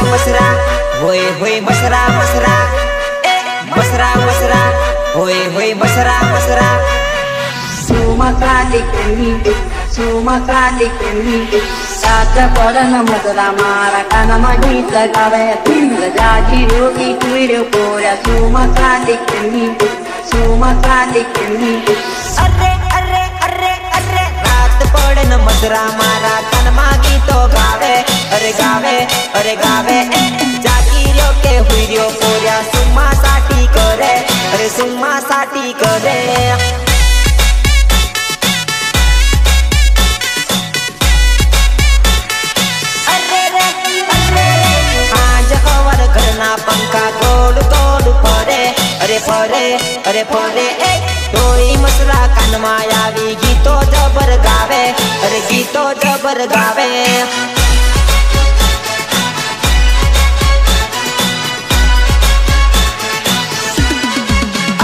मसरा मसरा होय होय मसरा मसरा ए मसरा मसरा होय होय मसरा मसरा सुमका लिखनी सात पडन मजरा मारा कानमा गीत गावे पिंड जागी रोगी कुइर पोरा सुमका लिखनी अरे अरे अरे अरे रात पडन मजरा मारा कानमा गीतो गावे अरे गावे अरे गावे ए जागी रो के हुइर्यो पोरा सुम्मा साठी करे अरे सुम्मा साठी करे पंखा गोल गोल फरे अरे फरे अरे फरे ए तोई मसरा कानमा आवी गीतो जबर गावे अरे गीतो जबर गावे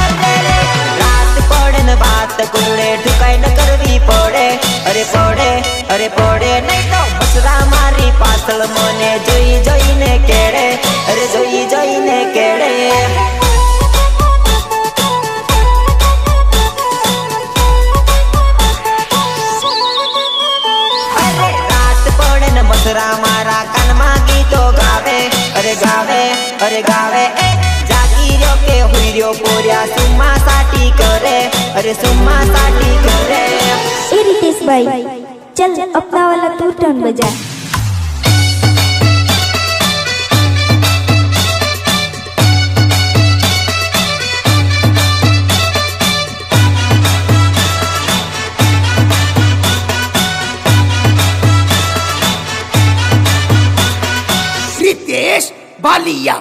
रात पड़न बात कुड़े ठुकाई न करवी पड़े अरे पड़े अरे पड़े नहीं तो मसरा मारी पासल मने जोई जोई ने केड़े अरे जोई जोई ने केड़े अरे रात पड़े न मसरा मारा कानमा गीतो गावे अरे गावे अरे गावे ए जागी रो के हुइर्यो पोर्या सुम्मा साठी करे अरे सुम्मा साठी करे ए रितेश भाई चल अपना वाला तू टर्न बजा रितेश बालिया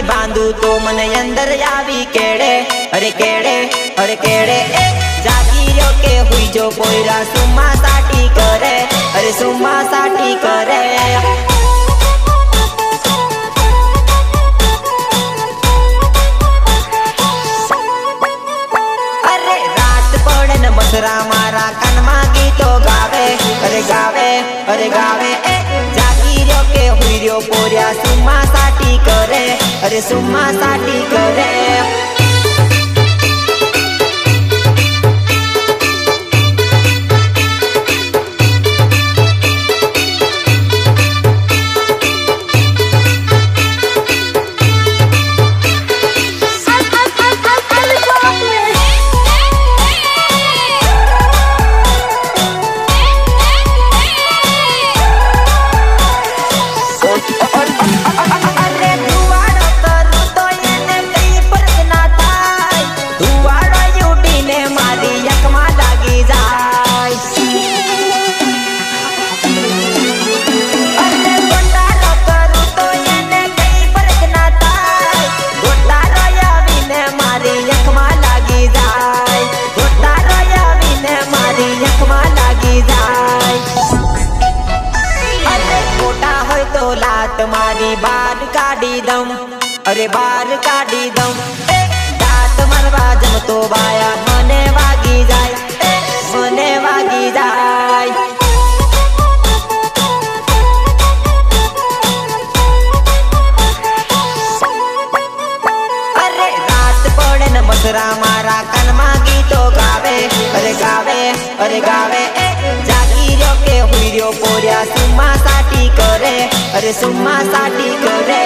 बांधू तो मन अंदर आवी केड़े अरे केड़े अरे केड़े ए जागी रो के हुई जो पोयरा सुम्मा साठी करे अरे सुम्मा साठी करे अरे रात पड़न मसरा मारा कानमा गीतो गावे अरे गावे अरे गावे ए जागी रो के हुइर्यो पोर्या सुम्मा साठी करे अरे सुम्मा साठी करे मारी बार काढ़ी दम अरे बार काढ़ी दम दात मरवा जम तो बाया मने वागी जाय मने वागी जाय अरे रात पड़े न मसरा मारा कानमा गीतो गावे अरे गावे अरे गावे जागी रो के हुइर्यो पोर्या सुम्मा साठी करे अरे सुम्मा साठी करे